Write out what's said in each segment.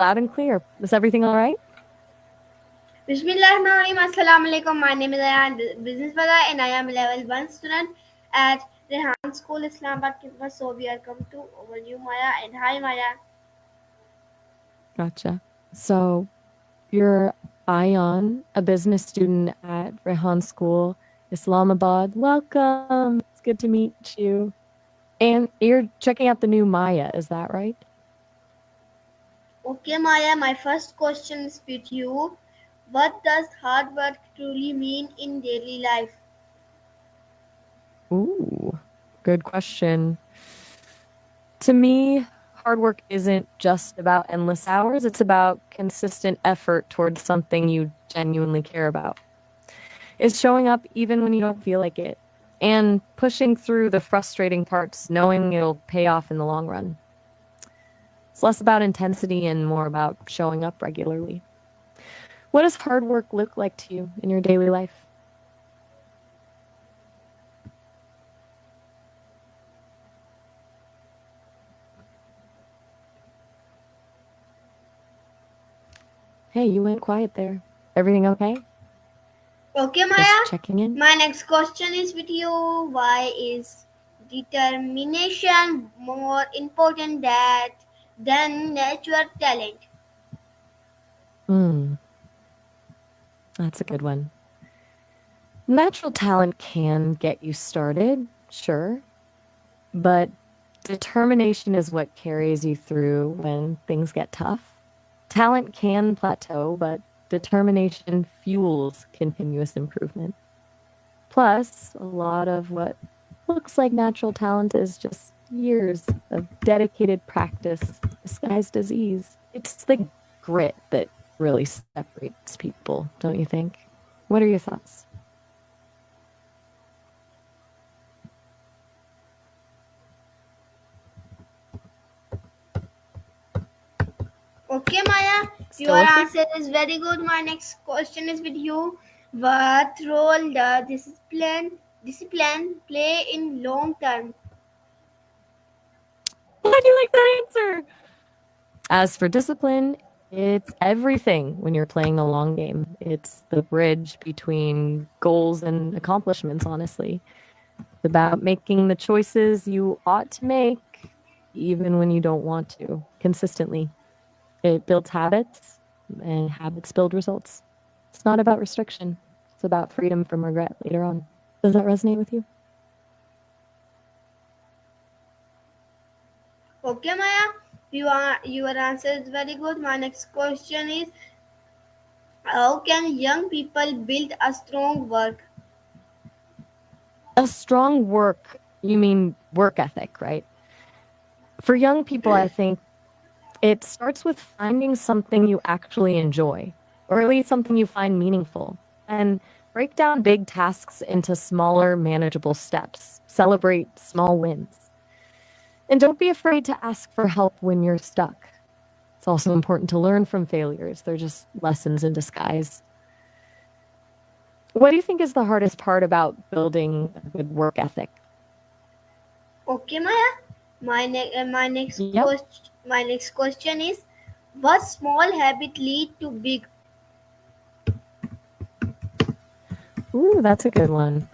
loud and clear. Is everything all right? Bismillahirrahmanirrahim. Assalamu alaikum. My name is Ayan Business Wala and I am a level 1 student at Rehan School, Islamabad campus. So we are come to over you, Maya. And hi, Maya. Gotcha. So you're Ayan, a business student at Rehan School, Islamabad. Welcome. It's good to meet you. And you're checking out the new Maya, is that right? Okay, Maya. My first question is with you. What does hard work truly mean in daily life? Ooh, good question. To me, hard work isn't just about endless hours. It's about consistent effort towards something you genuinely care about. It's showing up even when you don't feel like it and pushing through the frustrating parts, knowing it'll pay off in the long run. It's less about intensity and more about showing up regularly. What does hard work look like to you in your daily life? Hey, you went quiet there. Everything okay? Okay, Maya. Just checking in. My next question is with you. Why is determination more important than natural talent? That's a good one. Natural talent can get you started, sure, but determination is what carries you through when things get tough. Talent can plateau, but determination fuels continuous improvement. Plus, a lot of what looks like natural talent is just years of dedicated practice disguised as ease. It's the grit that really separates people, don't you think? What are your thoughts? Okay, Maya, Still your with me? answer is very good. My next question is with you. What role does discipline play in long term? Why do you like that answer? As for discipline, it's everything when you're playing the long game. It's the bridge between goals and accomplishments, honestly. It's about making the choices you ought to make, even when you don't want to, consistently. It builds habits, and habits build results. It's not about restriction, it's about freedom from regret later on. Does that resonate with you? Okay, Maya, your answer is very good. My next question is, how can young people build a strong work? A strong work, you mean work ethic, right? For young people, I think it starts with finding something you actually enjoy, or at least something you find meaningful, and break down big tasks into smaller, manageable steps. Celebrate small wins. And don't be afraid to ask for help when you're stuck. It's also important to learn from failures. They're just lessons in disguise. What do you think is the hardest part about building a good work ethic? Okay, Maya, Yep. my next question is, what small habit lead to big? Ooh, that's a good one.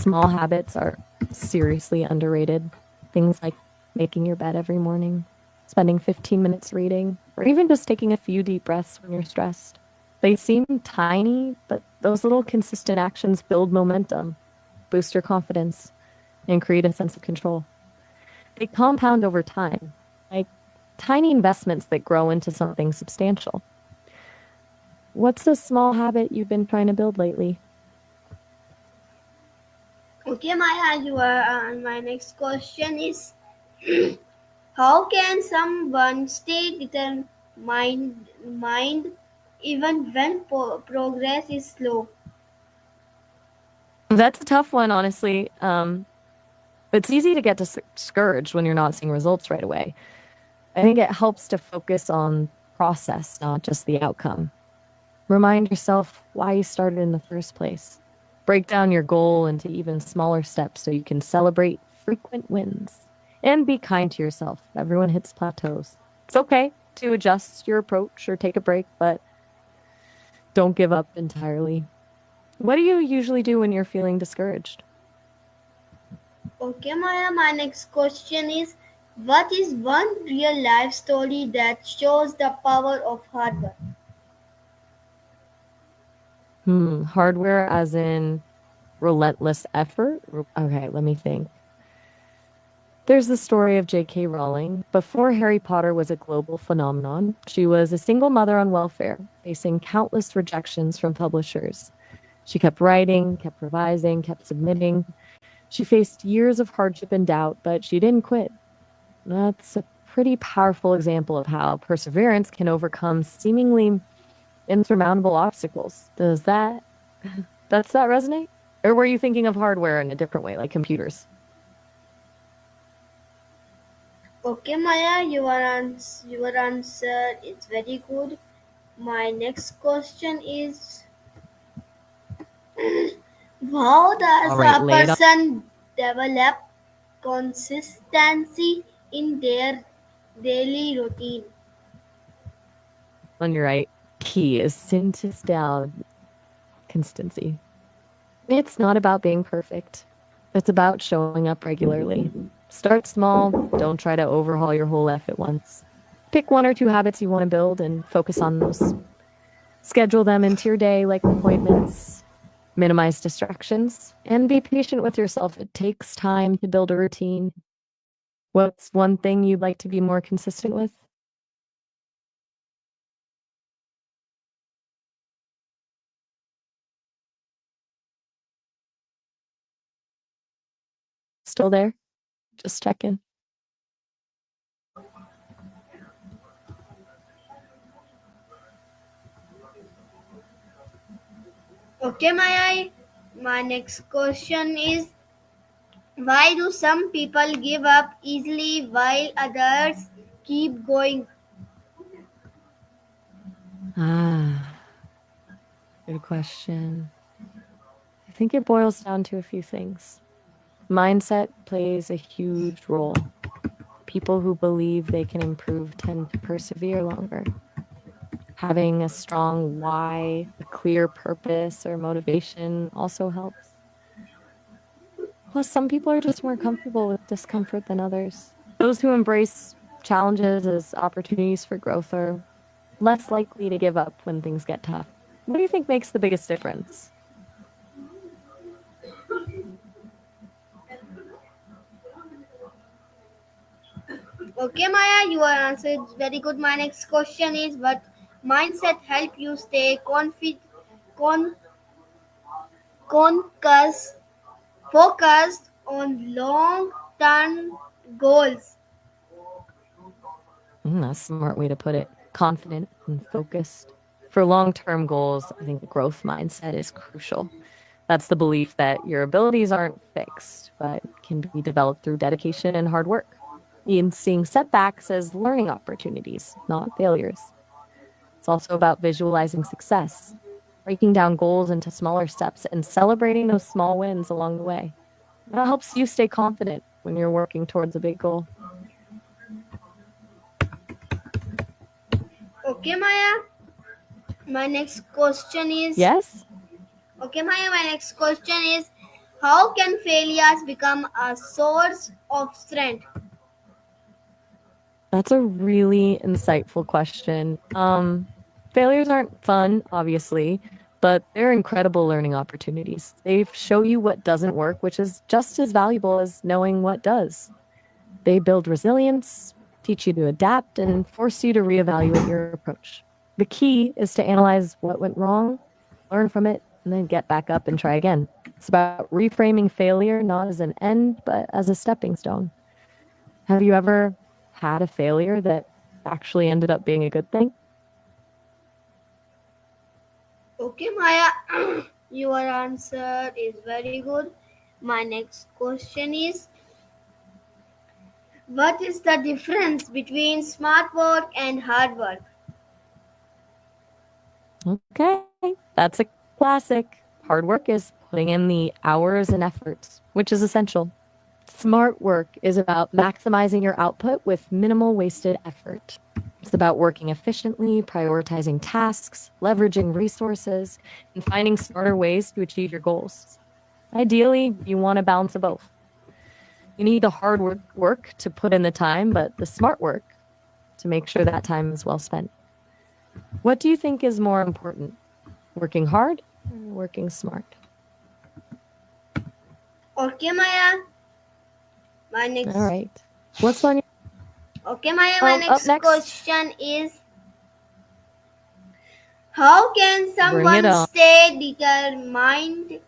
Small habits are seriously underrated. Things like making your bed every morning, spending 15 minutes reading, or even just taking a few deep breaths when you're stressed. They seem tiny, but those little consistent actions build momentum, boost your confidence, and create a sense of control. They compound over time, like tiny investments that grow into something substantial. What's a small habit you've been trying to build lately? Okay, Maya, my next question is, how can someone stay determined even when progress is slow? That's a tough one, honestly. It's easy to get discouraged when you're not seeing results right away. I think it helps to focus on process, not just the outcome. Remind yourself why you started in the first place. Break down your goal into even smaller steps so you can celebrate frequent wins. And be kind to yourself. Everyone hits plateaus. It's okay. to adjust your approach or take a break, but don't give up entirely. What do you usually do when you're feeling discouraged? Okay, Maya, my next question is, what is one real life story that shows the power of hard work? Hardware as in relentless effort? Okay, let me think. There's the story of J.K. Rowling. Before Harry Potter was a global phenomenon, she was a single mother on welfare, facing countless rejections from publishers. She kept writing, kept revising, kept submitting. She faced years of hardship and doubt, but she didn't quit. That's a pretty powerful example of how perseverance can overcome seemingly insurmountable obstacles. Does that resonate? Or were you thinking of hardware in a different way, like computers? Okay, Maya, your answer is very good. My next question is, how All does right, a lay it person develop consistency in their daily routine? on your right. Key is synthesis down consistency. It's not about being perfect. It's about showing up regularly. Start small. Don't try to overhaul your whole life at once. Pick one or two habits you want to build and focus on those. Schedule them into your day like appointments. Minimize distractions and be patient with yourself. It takes time to build a routine. What's one thing you'd like to be more consistent with? Still there? Just checking. Okay, Maya, my next question is, why do some people give up easily while others keep going? Ah, good question. I think it boils down to a few things. Mindset plays a huge role. People who believe they can improve tend to persevere longer. Having a strong why, a clear purpose or motivation also helps. Plus, some people are just more comfortable with discomfort than others. Those who embrace challenges as opportunities for growth are less likely to give up when things get tough. What do you think makes the biggest difference? Okay, Maya, your answer is very good. My next question is, what mindset help you stay con- concus- focused on long-term goals? That's a smart way to put it. Confident and focused. For long term goals, I think the growth mindset is crucial. That's the belief that your abilities aren't fixed, but can be developed through dedication and hard work. In seeing setbacks as learning opportunities, not failures. It's also about visualizing success, breaking down goals into smaller steps, and celebrating those small wins along the way. That helps you stay confident when you're working towards a big goal. Okay, Maya. My next question is Yes? Okay, Maya. My next question is, how can failures become a source of strength? That's a really insightful question. Failures aren't fun, obviously, but they're incredible learning opportunities. They show you what doesn't work, which is just as valuable as knowing what does. They build resilience, teach you to adapt, and force you to reevaluate your approach. The key is to analyze what went wrong, learn from it, and then get back up and try again. It's about reframing failure not as an end, but as a stepping stone. Have you ever had a failure that actually ended up being a good thing? Okay, Maya. Your answer is very good. My next question is, what is the difference between smart work and hard work? Okay, that's a classic. Hard work is putting in the hours and efforts, which is essential. Smart work is about maximizing your output with minimal wasted effort. It's about working efficiently, prioritizing tasks, leveraging resources, and finding smarter ways to achieve your goals. Ideally, you want a balance of both. You need the hard work to put in the time, but the smart work to make sure that time is well spent. What do you think is more important, working hard or working smart? Okay, Maya. My next. All right. What's on your Okay, Maya. My up next next? question is: how can Bring it someone on. stay determined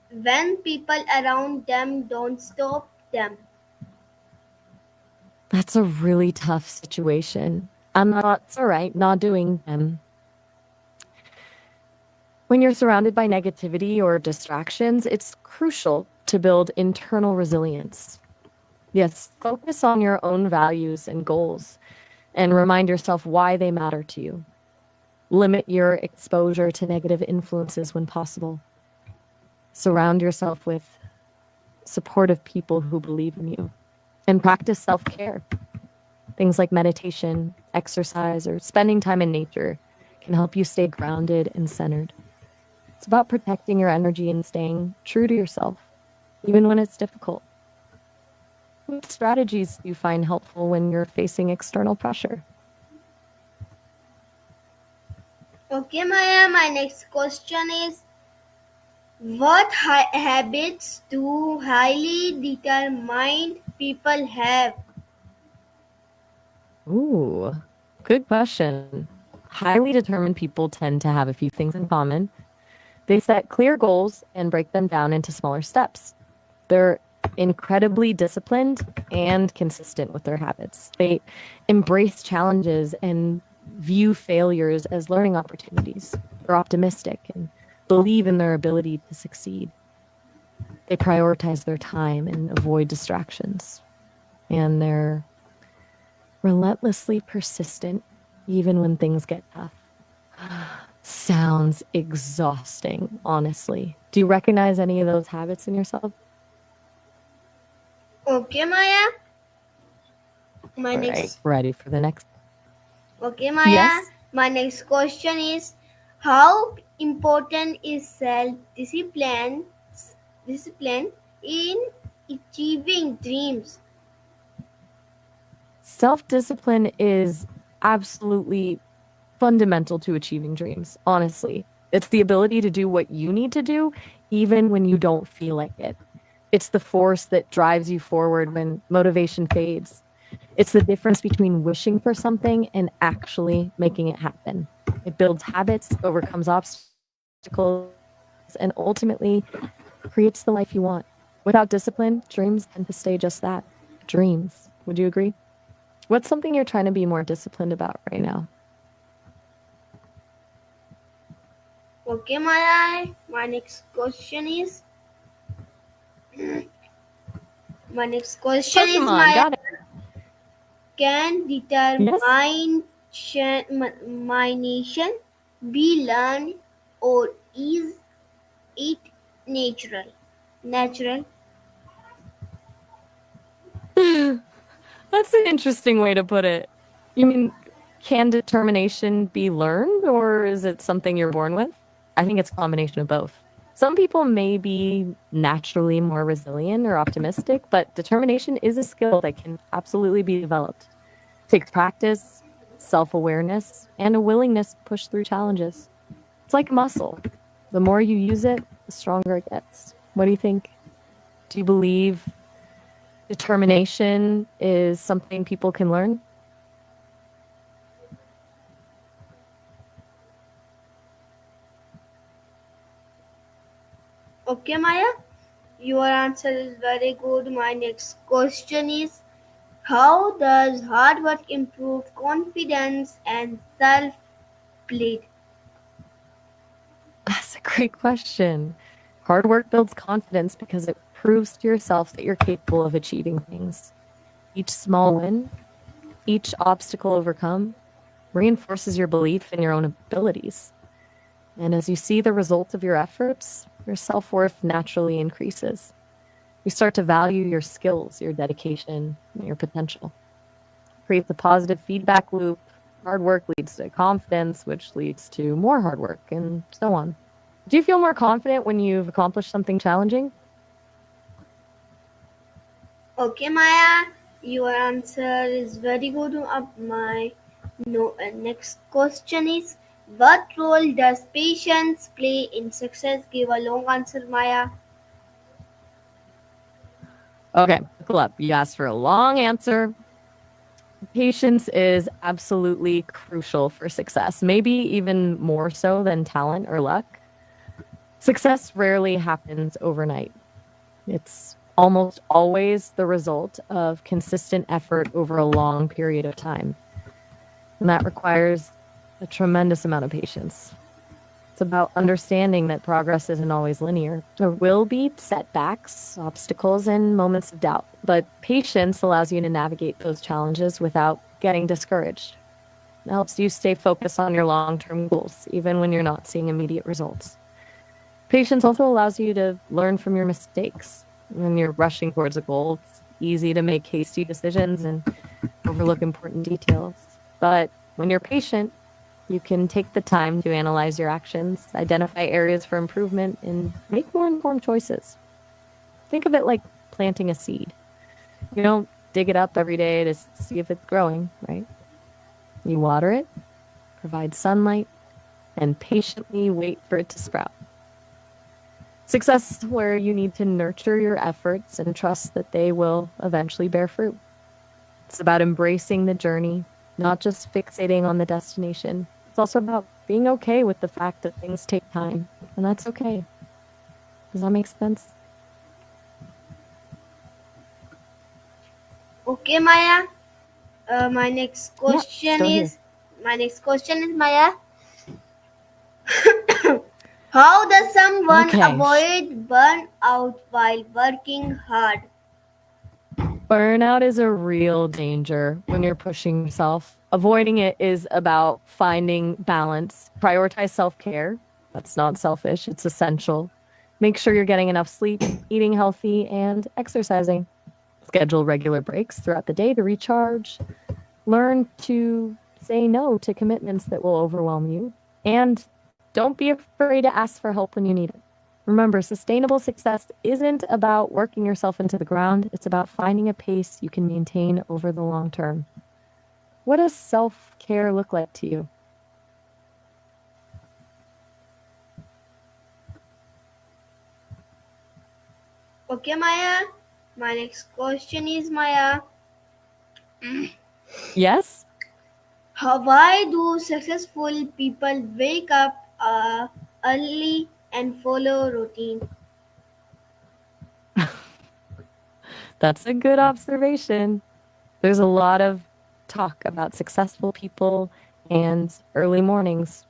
when people around them don't stop them? That's a really tough situation. It's all right, not doing them. When you're surrounded by negativity or distractions, it's crucial to build internal resilience. Yes, focus on your own values and goals and remind yourself why they matter to you. Limit your exposure to negative influences when possible. Surround yourself with supportive people who believe in you and practice self care. Things like meditation, exercise, or spending time in nature can help you stay grounded and centered. It's about protecting your energy and staying true to yourself, even when it's difficult. What strategies do you find helpful when you're facing external pressure? Okay, Maya. My next question is: what habits do highly determined people have? Ooh, good question. Highly determined people tend to have a few things in common. They set clear goals and break them down into smaller steps. They're incredibly disciplined and consistent with their habits. They embrace challenges and view failures as learning opportunities. They're optimistic and believe in their ability to succeed. They prioritize their time and avoid distractions. And they're relentlessly persistent even when things get tough. Sounds exhausting, honestly. Do you recognize any of those habits in yourself? Okay, Maya. My All right, next. ready for the next? Okay, Maya. Yes. My next question is: how important is discipline in achieving dreams? Self discipline is absolutely fundamental to achieving dreams, honestly. It's the ability to do what you need to do, even when you don't feel like it. It's the force that drives you forward when motivation fades. It's the difference between wishing for something and actually making it happen. It builds habits, overcomes obstacles, and ultimately creates the life you want. Without discipline, dreams tend to stay just that, dreams. Would you agree? What's something you're trying to be more disciplined about right now? Okay, Maya. My next question is Pokemon, Maya. got it. Can Yes. determination be learned, or is it natural? Natural. That's an interesting way to put it. You mean, can determination be learned or is it something you're born with? I think it's a combination of both. Some people may be naturally more resilient or optimistic, but determination is a skill that can absolutely be developed. It takes practice, self awareness, and a willingness to push through challenges. It's like a muscle. The more you use it, the stronger it gets. What do you think? Do you believe determination is something people can learn? Okay, Maya. Your answer is very good. My next question is: how does hard work improve confidence and self belief? That's a great question. Hard work builds confidence because it proves to yourself that you're capable of achieving things. Each small win, each obstacle overcome, reinforces your belief in your own abilities. And as you see the results of your efforts, your self worth naturally increases. You start to value your skills, your dedication, and your potential. Creates a positive feedback loop. Hard work leads to confidence, which leads to more hard work, and so on. Do you feel more confident when you've accomplished something challenging? Okay, Maya, your answer is very good. My no, next question is, what role does patience play in success? Give a long answer, Maya. Okay, buckle up. You asked for a long answer. Patience is absolutely crucial for success, maybe even more so than talent or luck. Success rarely happens overnight. It's almost always the result of consistent effort over a long period of time. And that requires a tremendous amount of patience. It's about understanding that progress isn't always linear. There will be setbacks, obstacles, and moments of doubt, but patience allows you to navigate those challenges without getting discouraged. It helps you stay focused on your long term goals, even when you're not seeing immediate results. Patience also allows you to learn from your mistakes. When you're rushing towards a goal, it's easy to make hasty decisions and overlook important details. But when you're patient, you can take the time to analyze your actions, identify areas for improvement, and make more informed choices. Think of it like planting a seed. You don't dig it up every day to see if it's growing, right? You water it, provide sunlight, and patiently wait for it to sprout. Success is where you need to nurture your efforts and trust that they will eventually bear fruit. It's about embracing the journey, not just fixating on the destination. It's also about being okay with the fact that things take time, and that's okay. Does that make sense? Okay, Maya. My next Yep, question still here. is, Maya. How does someone Okay. avoid burnout while working hard? Burnout is a real danger when you're pushing yourself. Avoiding it is about finding balance. Prioritize self care. That's not selfish, it's essential. Make sure you're getting enough sleep, eating healthy, and exercising. Schedule regular breaks throughout the day to recharge. Learn to say no to commitments that will overwhelm you. And don't be afraid to ask for help when you need it. Remember, sustainable success isn't about working yourself into the ground, it's about finding a pace you can maintain over the long term. What does self care look like to you? Okay, Maya. My next question is, Maya. Yes? Why do successful people wake up early and follow routine? That's a good observation. There's a lot of talk about successful people and early mornings.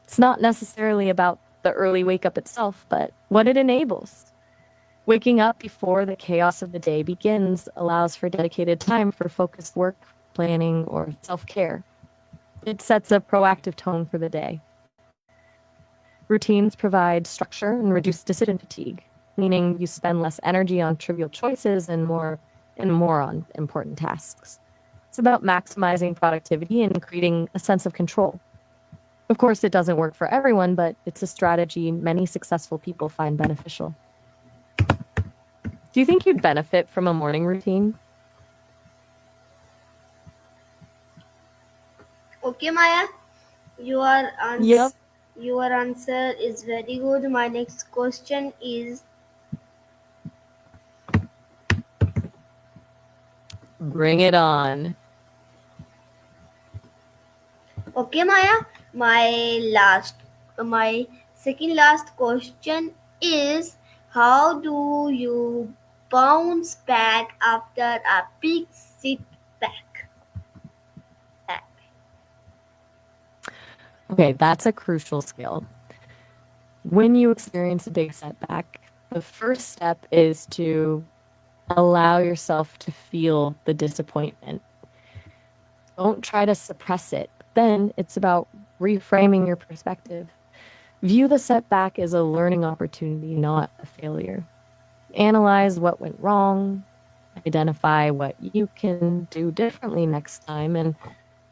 It's not necessarily about the early wake up itself, but what it enables. Waking up before the chaos of the day begins allows for dedicated time for focused work, planning, or self care. It sets a proactive tone for the day. Routines provide structure and reduce decision fatigue, meaning you spend less energy on trivial choices and more on important tasks. It's about maximizing productivity and creating a sense of control. Of course, it doesn't work for everyone, but it's a strategy many successful people find beneficial. Do you think you'd benefit from a morning routine? Okay, Maya. Your Yep. ans- your answer is very good. My next question is, Bring it on. okay, Maya. My second last question is, how do you bounce back after a big setback? Okay, that's a crucial skill. When you experience a big setback, the first step is to allow yourself to feel the disappointment. Don't try to suppress it. Then it's about reframing your perspective. View the setback as a learning opportunity, not a failure. Analyze what went wrong, identify what you can do differently next time, and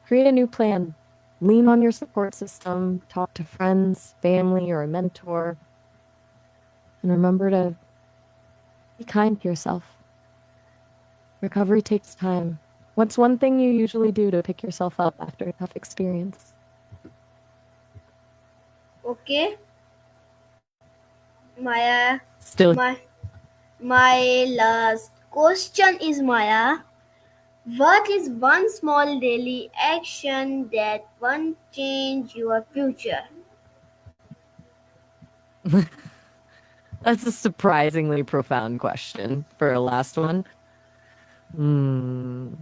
create a new plan. Lean on your support system, talk to friends, family, or a mentor, and remember to be kind to yourself. Recovery takes time. What's one thing you usually do to pick yourself up after a tough experience? Okay, Maya. Still, My my last question is, Maya. What is one small daily action that won't change your future? that's a surprisingly profound question for a last one. Hmm.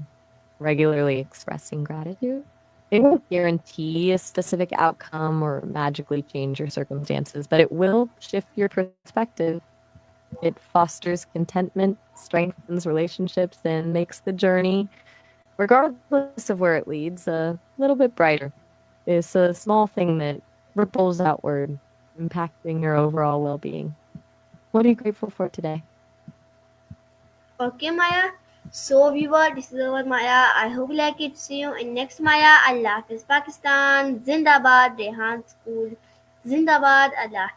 Regularly expressing gratitude. It won't guarantee a specific outcome or magically change your circumstances, but it will shift your perspective. It fosters contentment, strengthens relationships, and makes the journey, regardless of where it leads, a little bit brighter. It's a small thing that ripples outward, impacting your overall well being. What are you grateful for today? Okay, Maya. So, viewer, this is our Maya. I hope you like it. See you in next Maya. Allah Hafiz Pakistan. Zindabad. Rehan School. Zindabad. Allah Hafiz.